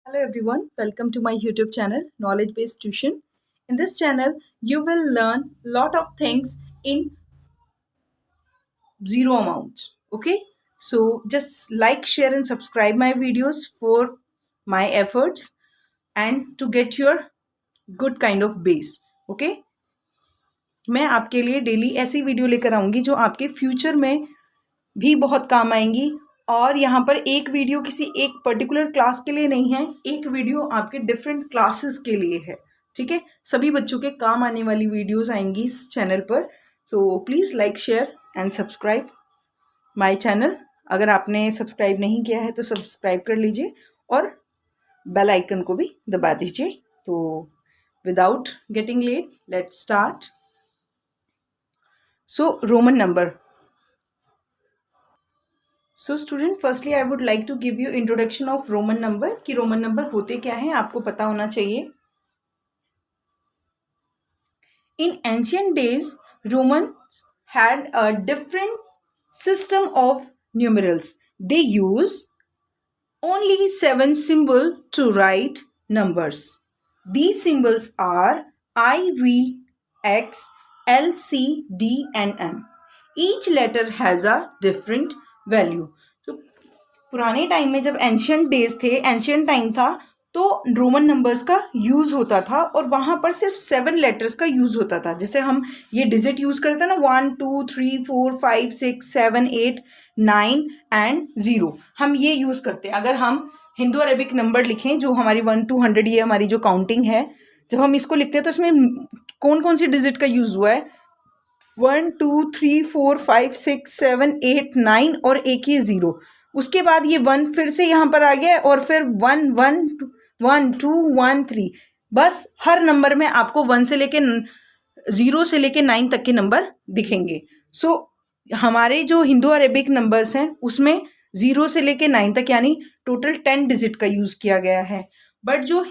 Hello everyone, welcome to my YouTube channel Knowledge Based Tuition. In this channel, you will learn lot of things in zero amount. Okay, so just like, share, and subscribe my videos for my efforts and to get your good kind of base. Okay, मैं आपके लिए daily ऐसी video लेकर आऊँगी जो आपके future में भी बहुत काम आएंगी। और यहाँ पर एक वीडियो किसी एक पर्टिकुलर क्लास के लिए नहीं है, एक वीडियो आपके डिफरेंट क्लासेस के लिए है। ठीक है, सभी बच्चों के काम आने वाली वीडियोस आएंगी इस चैनल पर। तो please like, share and subscribe my channel. अगर आपने सब्सक्राइब नहीं किया है तो सब्सक्राइब कर लीजिए और बेल आइकन को भी दबा दीजिए। तो without getting late, let's start. So Roman number. So student, firstly I would like to give you introduction of Roman number कि रोमन नंबर होते क्या हैं, आपको पता होना चाहिए। In ancient days Roman had a different system of numerals. They use only 7 symbols to write numbers. These symbols are I, V, X, L, C, D and M. Each letter has a different value. तो पुराने time में जब ancient days थे, ancient time था, तो Roman numbers का use होता था और वहाँ पर सिर्फ 7 लेटर्स का यूज़ होता था। जैसे हम ये डिजिट यूज़ करते हैं ना, 1 2 3 4 5 6 7 8 9 एंड 0, हम ये यूज़ करते हैं। अगर हम हिंदू अरेबिक नंबर लिखें, जो हमारी 1 to 100 ये हमारी जो काउंटिंग है, जब हम इसको लिखते हैं तो इसमें कौन कौन सी डिजिट का यूज़ हुआ है? 1 2 3 4 5 6 7 8 9 और एक ये 0। उसके बाद ये 1 फिर से यहाँ पर आ गया और फिर 1 1 1 2 1 3। बस हर नंबर में आपको 1 से लेके 0 से लेके 9 तक के नंबर दिखेंगे। सो हमारे जो हिंदू अरेबिक नंबर्स हैं उसमें 0 से लेके 9 तक यानी टोटल 10 डिजिट का यूज़ किया गया है। बट जो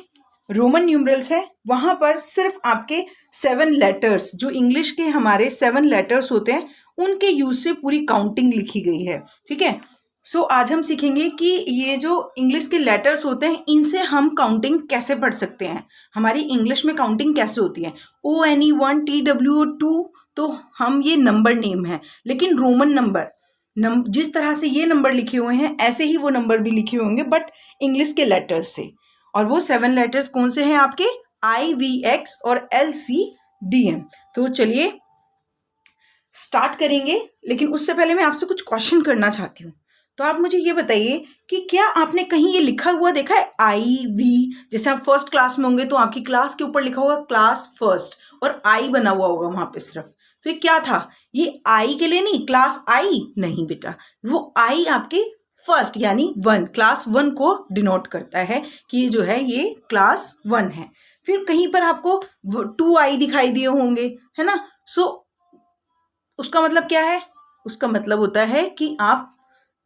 रोमन न्यूमरल्स है वहाँ पर सिर्फ आपके 7 लेटर्स, जो इंग्लिश के हमारे 7 लेटर्स होते हैं, उनके यूज़ से पूरी काउंटिंग लिखी गई है। ठीक है, सो आज हम सीखेंगे कि ये जो इंग्लिश के लेटर्स होते हैं इनसे हम काउंटिंग कैसे पढ़ सकते हैं, हमारी इंग्लिश में काउंटिंग कैसे होती है। ONE 1 TW 2 तो हम ये नंबर नेम है, लेकिन रोमन नंबर जिस तरह से ये नंबर लिखे हुए हैं ऐसे ही वो नंबर भी लिखे होंगे बट इंग्लिश के लेटर्स से। और वो 7 लेटर्स कौन से हैं आपके? I, V, X और L, C, D, M। तो चलिए स्टार्ट करेंगे, लेकिन उससे पहले मैं आपसे कुछ क्वेश्चन करना चाहती हूँ। तो आप मुझे ये बताइए कि क्या आपने कहीं ये लिखा हुआ देखा है IV? जैसे आप फर्स्ट क्लास में होंगे तो आपकी क्लास के ऊपर लिखा होगा क्लास फर्स्ट और I बना हुआ होगा वहाँ पे सिर्फ। तो ये क्या था? ये I के लिए नहीं, क्लास I नहीं बेटा, वो I आपके फर्स्ट यानी 1, क्लास 1 को डिनोट करता है कि ये जो है ये क्लास 1 है। फिर कहीं पर आपको 2I दिखाई दिए होंगे, है ना? सो उसका मतलब क्या है? उसका मतलब होता है कि आप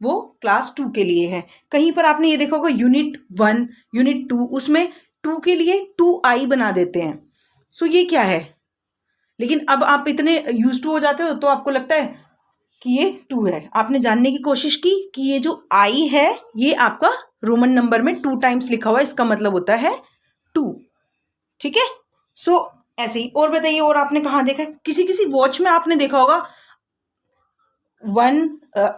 वो क्लास 2 के लिए है। कहीं पर आपने ये देखा होगा यूनिट 1, यूनिट 2, उसमें 2 के लिए 2I बना देते हैं। सो ये क्या है? लेकिन अब आप इतने यूज टू हो जाते हो तो आपको लगता है कि ये 2 है। आपने जानने की कोशिश की कि ये जो I है ये आपका रोमन नंबर में 2 टाइम्स लिखा हुआ है, इसका मतलब होता है 2। ठीक है, सो ऐसे ही। और बताइए, और आपने कहाँ देखा है? किसी वॉच में आपने देखा होगा 1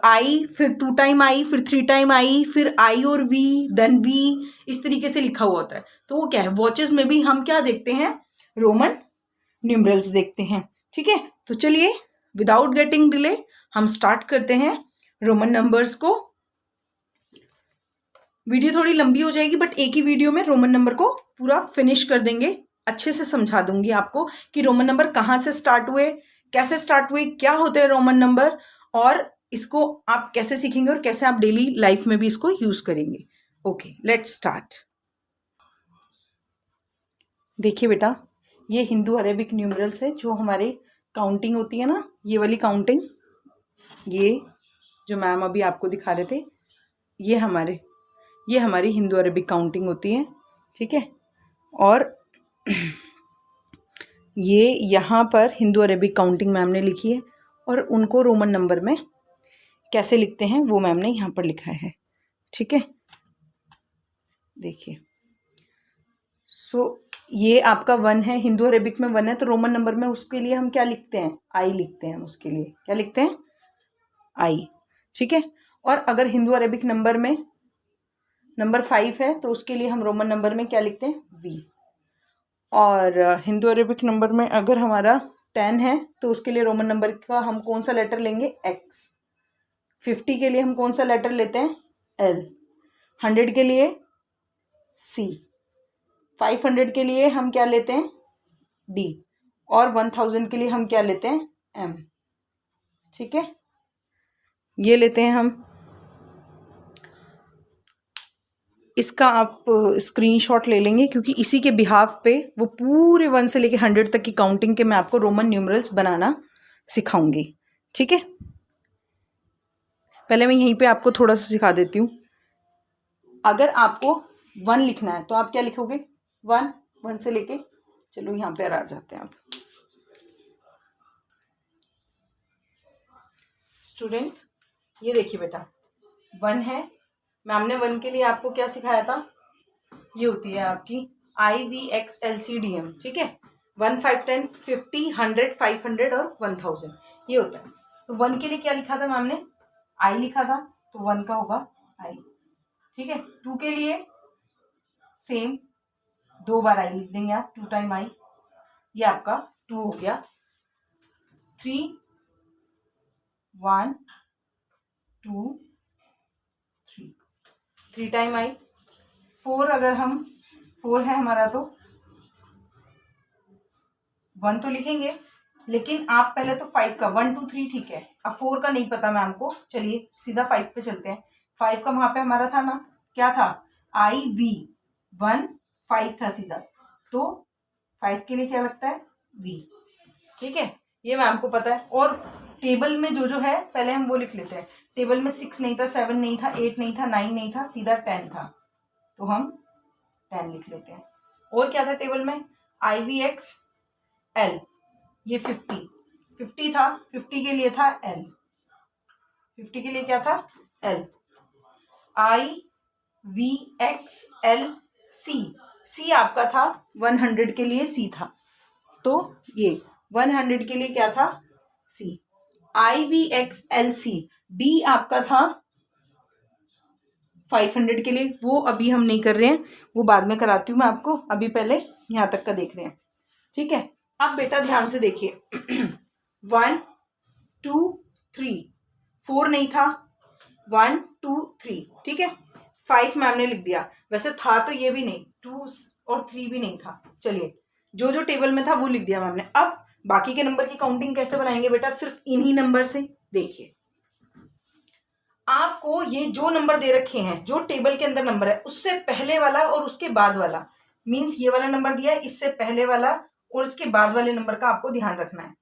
I, फिर 2 टाइम I, फिर 3 टाइम I, फिर I और V, देन V, इस तरीके से लिखा हुआ होता है। तो वो क्या है? वॉचेस में भी हम क्या देखते हैं? रोमन न्यूमरल्स देखते हैं। ठीक है, तो चलिए विदाउट गेटिंग डिले हम स्टार्ट करते हैं रोमन नंबर्स को। वीडियो थोड़ी लंबी हो जाएगी बट एक ही वीडियो में रोमन नंबर को पूरा फिनिश कर देंगे। अच्छे से समझा दूंगी आपको कि रोमन नंबर कहाँ से स्टार्ट हुए, कैसे स्टार्ट हुए, क्या होते हैं रोमन नंबर, और इसको आप कैसे सीखेंगे और कैसे आप डेली लाइफ में भी इसको यूज करेंगे। Okay, let's start. देखिए बेटा, ये हिंदू अरेबिक न्यूमरल्स है जो हमारे काउंटिंग होती है ना, ये वाली काउंटिंग, ये जो मैम अभी आपको दिखा रहे थे, ये हमारी हिंदू अरेबिक काउंटिंग होती है। ठीक है, और ये यहाँ पर हिंदू अरेबिक काउंटिंग मैम ने लिखी है और उनको रोमन नंबर में कैसे लिखते हैं वो मैम ने यहाँ पर लिखा है। ठीक है, देखिए ये आपका 1 है, हिंदू अरेबिक में 1 है, तो रोमन नंबर में उसके लिए हम क्या लिखते हैं, आई लिखते हैं। उसके लिए क्या लिखते हैं, आई। ठीक है। और अगर हिंदू अरेबिक नंबर में नंबर 5 है तो उसके लिए हम रोमन नंबर में क्या लिखते हैं, वी। और हिंदू अरेबिक नंबर में अगर हमारा 10 है तो उसके लिए रोमन नंबर का हम कौन सा लेटर लेंगे, एक्स। 50 के लिए हम कौन सा लेटर लेते हैं, एल। 100 के लिए सी। 500 के लिए हम क्या लेते हैं, डी। और 1000 के लिए हम क्या लेते हैं, एम। ठीक है, ये लेते हैं हम। इसका आप स्क्रीनशॉट ले लेंगे क्योंकि इसी के बिहाफ पे वो पूरे 1 से लेके 100 तक की काउंटिंग के मैं आपको रोमन न्यूमरल्स बनाना सिखाऊंगी। ठीक है, पहले मैं यहीं पे आपको थोड़ा सा सिखा देती हूँ। अगर आपको 1 लिखना है तो आप क्या लिखोगे, 1 से लेके, चलो यहाँ पे आ जाते हैं आप। स्टूडेंट ये देखिए बेटा, 1 है, मैम ने 1 के लिए आपको क्या सिखाया था, ये होती है आपकी IVXLCDM। ठीक है, 1, 5, 10, 50, 100, 500 और 1000 ये होता है। तो 1 के लिए क्या लिखा था मैम ने, आई लिखा था, तो 1 का होगा आई। ठीक है, 2 के लिए सेम, 2 बार आई लिख देंगे आप, 2 टाइम आई, ये आपका 2 हो गया। 3, 1, 2, 3, 3 टाइम आई। 4 अगर हम 4 है हमारा तो 1 तो लिखेंगे, लेकिन आप पहले तो 5 का 1, 2, 3 ठीक है, अब 4 का नहीं पता मैम को, चलिए सीधा 5 पे चलते हैं। 5 का वहां पे हमारा था ना, क्या था, IV 1, 5 था सीधा, तो 5 के लिए क्या लगता है, V। ठीक है, ये मैम को पता है। और टेबल में जो जो है पहले हम वो लिख लेते हैं। टेबल में 6 नहीं था, 7 नहीं था, 8 नहीं था, 9 नहीं था, सीधा 10 था, तो हम 10 लिख लेते हैं। और क्या था टेबल में, IVXL, ये 50 था, 50 के लिए था L, 50 के लिए क्या था, L। IVXLC, C आपका था 100 के लिए C था, तो ये 100 के लिए क्या था, C। IVXLC, D आपका था 500 के लिए, वो अभी हम नहीं कर रहे हैं, वो बाद में कराती हूँ मैं आपको, अभी पहले यहाँ तक का देख रहे हैं। ठीक है, अब बेटा ध्यान से देखिए 1, 2, 3, 4 नहीं था, 1, 2, 3, ठीक है, 5 मैम ने लिख दिया, वैसे था तो ये भी नहीं, 2 और 3 भी नहीं था, चलिए जो जो टेबल में था वो लिख दिया मैम ने। अब बाकी के नंबर की काउंटिंग कैसे बनाएंगे बेटा, सिर्फ इन्हीं नंबर से। देखिए आपको ये जो नंबर दे रखे हैं, जो टेबल के अंदर नंबर है, उससे पहले वाला और उसके बाद वाला, मीन्स ये वाला नंबर दिया है, इससे पहले वाला और इसके बाद वाले नंबर का आपको ध्यान रखना है।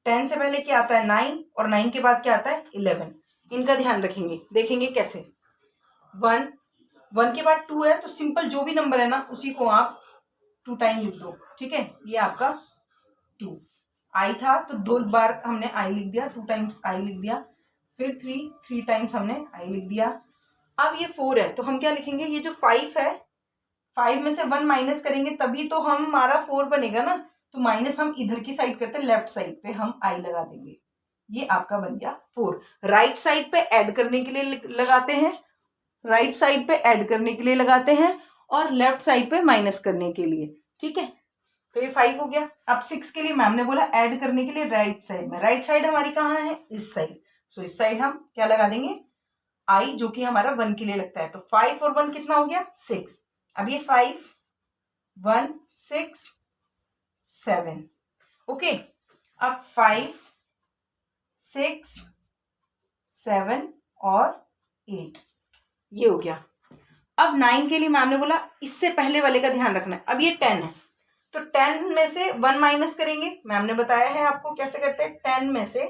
10 से पहले क्या आता है, 9, और 9 के बाद क्या आता है, 11। इनका ध्यान रखेंगे, देखेंगे कैसे। 1 के बाद 2 है, तो सिंपल जो भी नंबर है ना उसी को आप 2 टाइम लिख दो। ठीक है, ये आपका 2। आई था तो 2 बार हमने आई लिख दिया, 2 टाइम्स आई लिख दिया। फिर 3 टाइम्स हमने आई लिख दिया। अब ये 4 है तो हम क्या लिखेंगे, ये जो 5 है, 5 में से 1 माइनस करेंगे तभी तो हमारा 4 बनेगा ना, तो माइनस हम इधर की साइड करते हैं, लेफ्ट साइड पे हम आई लगा देंगे, ये आपका बन गया 4। राइट साइड पे ऐड करने के लिए लगाते हैं, राइट साइड पे ऐड करने के लिए लगाते हैं, और लेफ्ट साइड पे माइनस करने के लिए। ठीक है, तो ये 5 हो गया। अब 6 के लिए मैम ने बोला ऐड करने के लिए राइट साइड में, राइट साइड हमारी कहाँ है, इस साइड, सो इस साइड हम क्या लगा देंगे, आई, जो कि हमारा 1 के लिए लगता है। तो 5 और 1 कितना हो गया, 6। अब ये 5, 1, 6, 7। ओके, अब 5, 6, 7 और 8, ये हो गया। अब 9 के लिए मैम ने बोला इससे पहले वाले का ध्यान रखना है। अब ये 10 है, तो 10 में से 1 माइनस करेंगे, मैम ने बताया है आपको कैसे करते हैं। 10 में से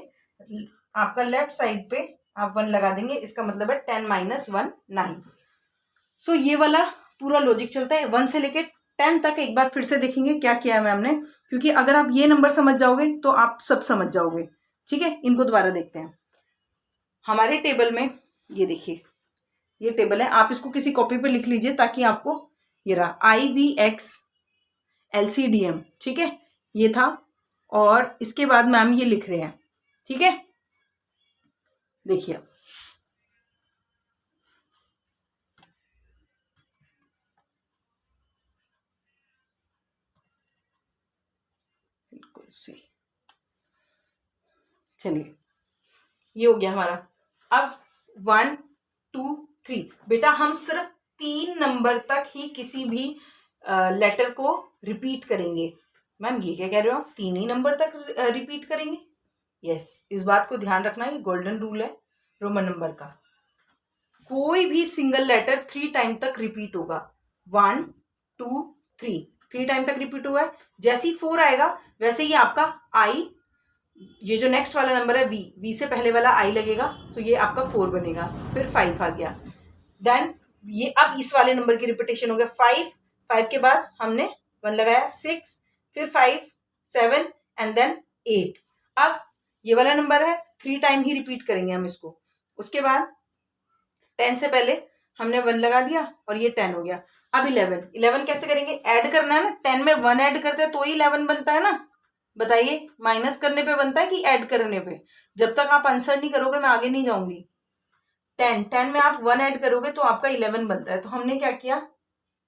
आपका लेफ्ट साइड पे आप 1 लगा देंगे, इसका मतलब है 10 - 1 9। सो ये वाला पूरा लॉजिक चलता है 1 से लेके 10 तक। एक बार फिर से देखेंगे क्या किया है मैम ने, क्योंकि अगर आप ये नंबर समझ जाओगे तो आप सब समझ जाओगे। ठीक है, इनको दोबारा देखते हैं। हमारे टेबल में ये देखिए, ये टेबल है, आप इसको किसी कॉपी पे लिख लीजिए ताकि आपको ये रहा IVX LCDM, ठीक है, ये था। और इसके बाद मैम ये लिख रहे हैं, ठीक है, देखिए बिल्कुल सही। चलिए ये हो गया हमारा। अब 1 2 3 बेटा हम सिर्फ 3 नंबर तक ही किसी भी लेटर को रिपीट करेंगे। मैम ये क्या कह रहे हो आप, 3 ही नंबर तक रिपीट करेंगे? यस, इस बात को ध्यान रखना, ये गोल्डन रूल है रोमन नंबर का। कोई भी सिंगल लेटर 3 टाइम तक रिपीट होगा। 1 2 3 3 टाइम तक रिपीट हुआ है। जैसे ही 4 आएगा वैसे ही आपका आई, ये जो नेक्स्ट वाला नंबर है वी से पहले वाला आई लगेगा, तो ये आपका 4 बनेगा। फिर 5 आ गया, देन ये अब इस वाले नंबर की रिपीटेशन हो गया 5 के बाद हमने 1 लगाया 6, फिर 5 7 एंड देन 8। अब ये वाला नंबर है 3 टाइम ही रिपीट करेंगे हम इसको। उसके बाद 10 से पहले हमने 1 लगा दिया और ये 10 हो गया। अब 11 कैसे करेंगे, ऐड करना है ना, 10 में 1 ऐड करते हैं तो ही 11 बनता है ना। बताइए, माइनस करने पे बनता है कि ऐड करने पे? जब तक आप आंसर नहीं करोगे मैं आगे नहीं जाऊंगी। 10 में आप 1 ऐड करोगे तो आपका 11 बनता है। तो हमने क्या किया,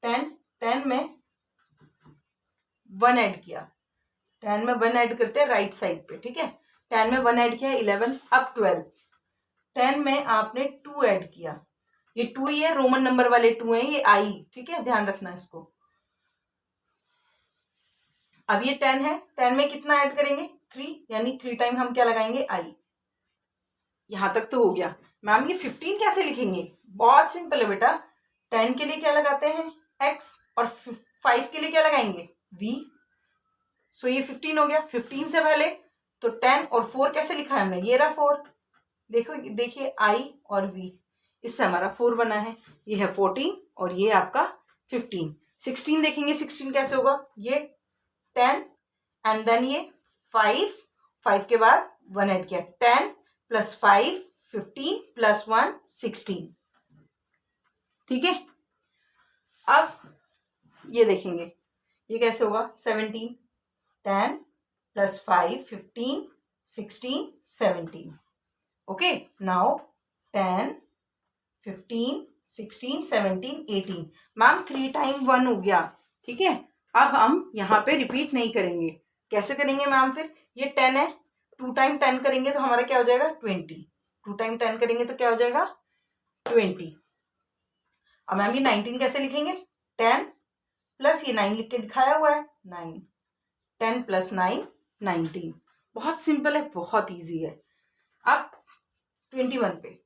10 में 1 ऐड किया, 10 में 1 ऐड करते हैं राइट साइड पे, ठीक है। 10 में 1 ऐड किया 11, अब 12। 10 में आपने 2 ऐड किया, ये 2 ही है, रोमन नंबर वाले 2 है, ये आई, ठीक है, ध्यान रखना इसको। अब ये 10 है, 10 में कितना ऐड करेंगे 3, यानी 3 टाइम हम क्या लगाएंगे आई। यहां तक तो हो गया। मैम ये 15 कैसे लिखेंगे? बहुत सिंपल है बेटा, 10 के लिए क्या लगाते हैं x और 5 के लिए क्या लगाएंगे v। सो ये 15 हो गया। 15 से पहले तो 10 और 4 कैसे लिखा है हमने, ये रहा 4, देखो देखिए i और v, इससे हमारा 4 बना है। ये है 14 और ये आपका 15। 16 देखेंगे, 16 कैसे होगा, ये 10 एंड देन ये 5 के बाद 1 ऐड किया, 10 प्लस 5 15 प्लस 1 16, ठीक है। अब ये देखेंगे ये कैसे होगा, 17 10 plus 5 15 16 17। Okay, now 10 15 16 17 18। Ma'am 3 time 1 हो गया, ठीक है। अब हम यहाँ पे रिपीट नहीं करेंगे। कैसे करेंगे मैम, फिर ये 10 है, 2 टाइम 10 करेंगे तो हमारा क्या हो जाएगा 20। 2 टाइम 10 करेंगे तो क्या हो जाएगा 20। अब मैम ये 19 कैसे लिखेंगे, 10 प्लस ये 9 लिख के दिखाया हुआ है 9, 10 प्लस 9 19। बहुत सिंपल है, बहुत इजी है। अब 21 पे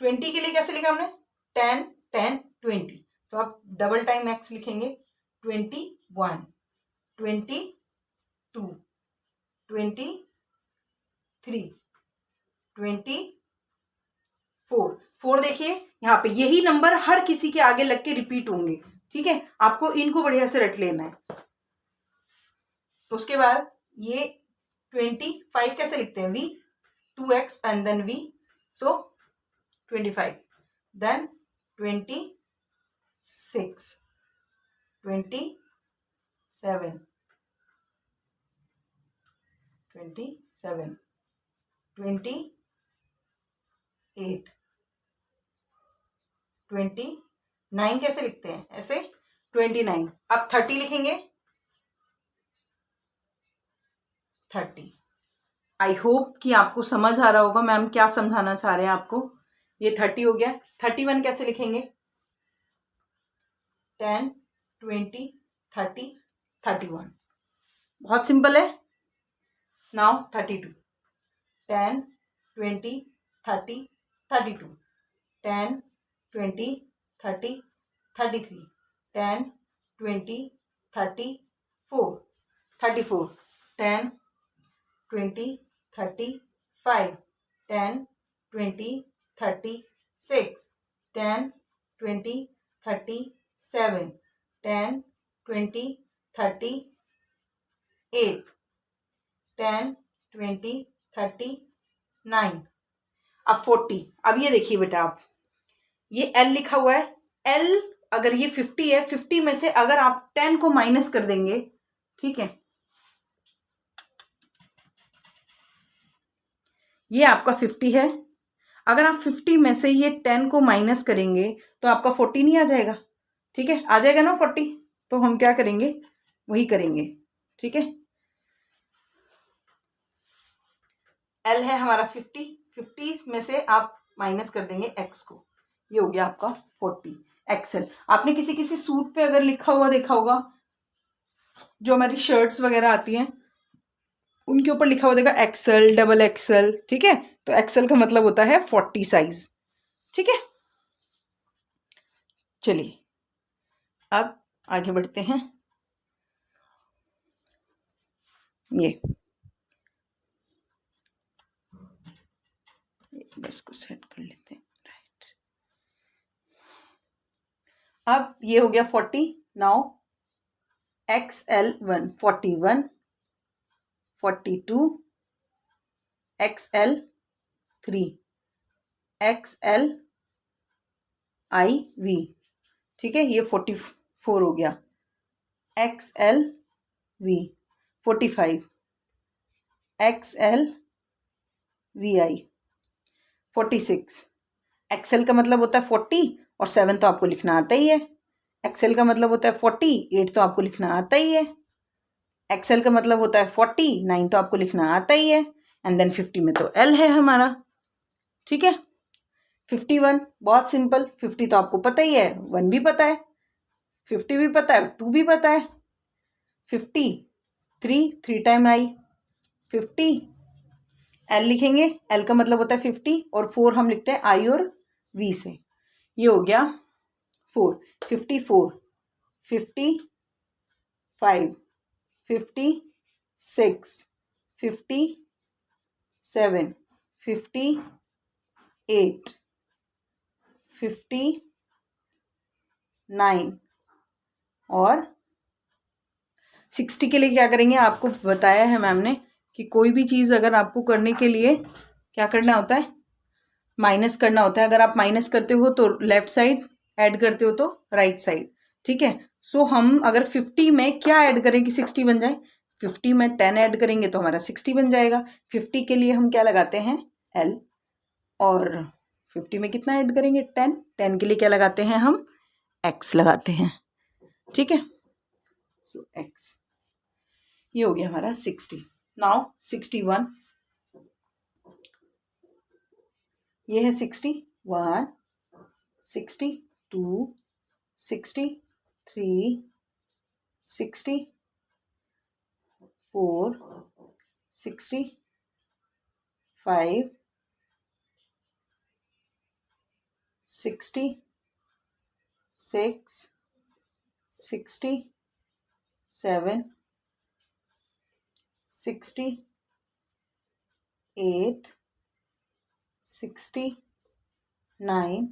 20 के लिए कैसे लिखा हमने, 10 10 20, तो आप डबल टाइम x लिखेंगे, 21 22 23 24। 4 देखिए यहाँ पे यही नंबर हर किसी के आगे लग के रिपीट होंगे, ठीक है, आपको इनको बढ़िया से रट लेना है। तो उसके बाद ये 25 कैसे लिखते हैं, v, 2x and then v, so 25, then 26 27 27 28 29 कैसे लिखते हैं, ऐसे 29। अब 30 लिखेंगे, 30। आई होप कि आपको समझ आ रहा होगा मैम क्या समझाना चाह रहे हैं आपको। ये 30 हो गया। 31 कैसे लिखेंगे, 10 20 30 31, बहुत सिंपल है। नाउ 32, 10 20 30 32, 10 20 30 33, 10 20 34 34, 10 20 35, 10 20 36, 10 20 37, 10 20 38, 10 20 39। अब 40। अब ये देखिए बेटा, आप ये L लिखा हुआ है, L अगर ये 50 है, 50 में से अगर आप 10 को माइनस कर देंगे ठीक है, ये आपका 50 है। अगर आप 50 में से ये 10 को माइनस करेंगे तो आपका 40 नहीं आ जाएगा। ठीक है, आ जाएगा ना 40। तो हम क्या करेंगे, वही करेंगे। ठीक है, एल है हमारा 50, 50 में से आप माइनस कर देंगे एक्स को, ये हो गया आपका 40। एक्सएल आपने किसी किसी सूट पे अगर लिखा हुआ देखा होगा, जो हमारी शर्ट्स वगैरह आती हैं उनके ऊपर लिखा हुआ देखा एक्सएल, डबल एक्सएल। ठीक है, तो एक्सएल का मतलब होता है 40 साइज। ठीक है, चलिए अब आगे बढ़ते हैं। ये बस को सेट कर लेते हैं। राइट, अब ये हो गया 40। Now XL1 41, 42, XL3, XLIV। ठीक है, ये 44 हो गया। XLV 45, XLVI 46। एक्सेल का मतलब होता है 40 और 7 तो आपको लिखना आता ही है। एक्सेल का मतलब होता है 40, 8 तो आपको लिखना आता ही है। एक्सेल का मतलब होता है 40, 9 तो आपको लिखना आता ही है। एंड देन 50 में तो एल है हमारा। ठीक है, 51 बहुत सिंपल, 50 तो आपको पता ही है, 1 भी पता है, 50 भी पता है, 2 भी पता है। 50 3 टाइम आई 50, एल लिखेंगे, एल का मतलब होता है 50 और 4 हम लिखते हैं आई और वी से। ये हो गया 4, 54, 55, 56, 57, 58, 59 और 60 के लिए क्या करेंगे, आपको बताया है मैम ने कि कोई भी चीज़ अगर आपको करने के लिए क्या करना होता है, माइनस करना होता है। अगर आप माइनस करते हो तो लेफ्ट साइड, ऐड करते हो तो राइट साइड। ठीक है, सो हम अगर 50 में क्या ऐड करें कि 60 बन जाए, 50 में 10 ऐड करेंगे तो हमारा 60 बन जाएगा। 50 के लिए हम क्या लगाते हैं, एल, और 50 में कितना ऐड करेंगे, 10। 10 के लिए क्या लगाते हैं हम, एक्स लगाते हैं। ठीक है, सो एक्स, ये हो गया हमारा 60। नाउ 61, ये है 61, 62, 63, 64, 65, 66, 67, 68, 69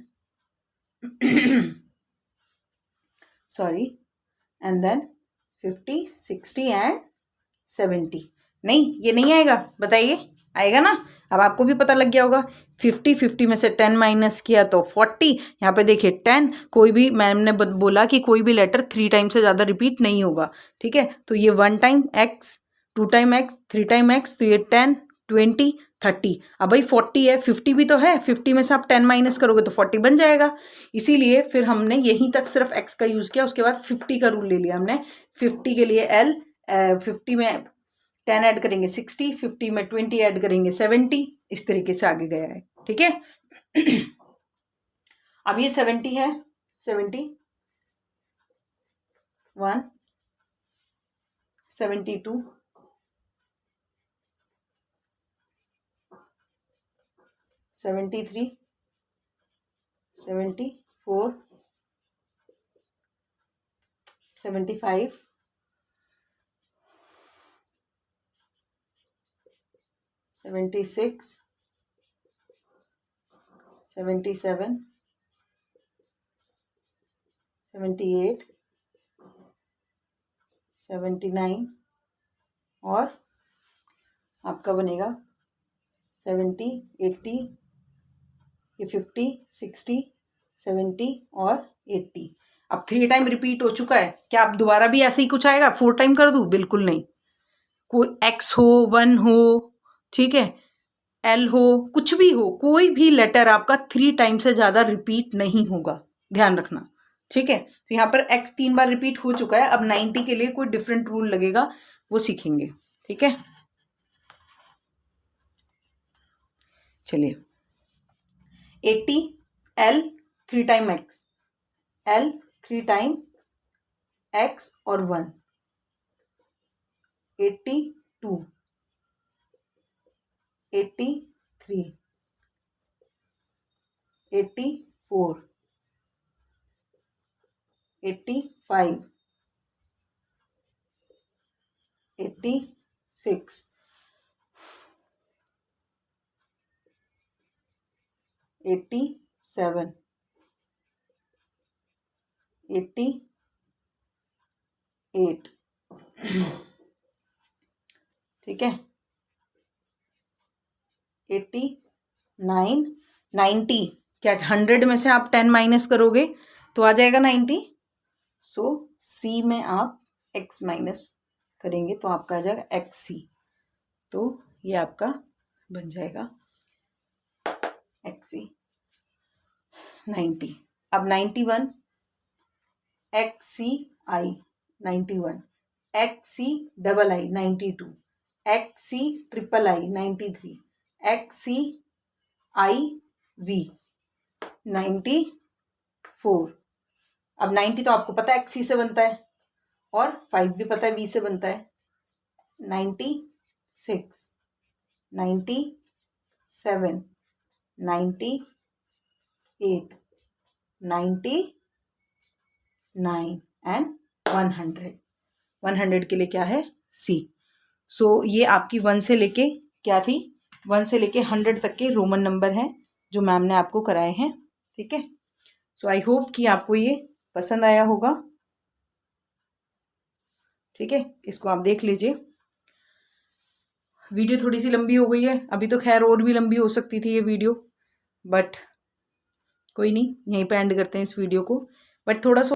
sorry, and then 50, 60 and 70। नहीं, ये नहीं आएगा, बताइए आएगा ना। अब आपको भी पता लग गया होगा, 50 में से 10 माइनस किया तो 40। यहाँ पे देखिए 10, कोई भी, मैम ने बोला कि कोई भी लेटर 3 टाइम से ज़्यादा रिपीट नहीं होगा। ठीक है, तो ये 1 time x, 2 time x, 3 time x, तो ये 10, 20, 30। अब भाई 40 है, 50 भी तो है, 50 में से आप 10 माइनस करोगे तो 40 बन जाएगा। इसीलिए फिर हमने यहीं तक सिर्फ एक्स का यूज़ किया, उसके बाद 50 का रूल ले लिया हमने। 50 के लिए एल, 50 में 10 ऐड करेंगे 60, 50 में 20 ऐड करेंगे 70, इस तरीके से आगे गया है। ठीक है, अब ये 70 है, 71, 72, 73, 74, 75, 76, 77, 78, 79 और आपका बनेगा 70, 80, ये 50, 60, 70 और 80। अब 3 टाइम रिपीट हो चुका है, क्या अब दोबारा भी ऐसे ही कुछ आएगा 4 टाइम कर दूँ? बिल्कुल नहीं। कोई x हो, 1 हो, ठीक है, l हो, कुछ भी हो, कोई भी लेटर आपका 3 टाइम से ज़्यादा रिपीट नहीं होगा, ध्यान रखना, ठीक है। तो यहाँ पर x 3 बार रिपीट हो चुका है, अब 90 के लिए कोई डिफरेंट रूल लगेगा, वो सीखेंगे, ठीक है। चलिए 80 l 3 time x, l 3 time x और 1, 82, 83, 84, 85, 86, 87, 88, ठीक है, 89, 90। क्या 100 में से आप 10 माइनस करोगे तो आ जाएगा 90? सो सी में आप x माइनस करेंगे तो आपका आ जाएगा XC, तो ये आपका बन जाएगा XC 90। अब 91 XCI 91, XCII 92, XCIII 93, XCIV 94। अब 90 तो आपको पता है XC से बनता है और 5 भी पता है V से बनता है। 96, 97, 98, 99 एंड 100। 100 के लिए क्या है? C। सो ये आपकी 1 से लेके क्या थी, 1 से लेके 100 तक के रोमन नंबर हैं जो मैम ने आपको कराए हैं, ठीक है। सो आई होप कि आपको ये पसंद आया होगा, ठीक है। इसको आप देख लीजिए। वीडियो थोड़ी सी लंबी हो गई है, अभी तो खैर और भी लंबी हो सकती थी ये वीडियो, बट कोई नहीं, यहीं पे एंड करते हैं इस वीडियो को। बट थोड़ा सा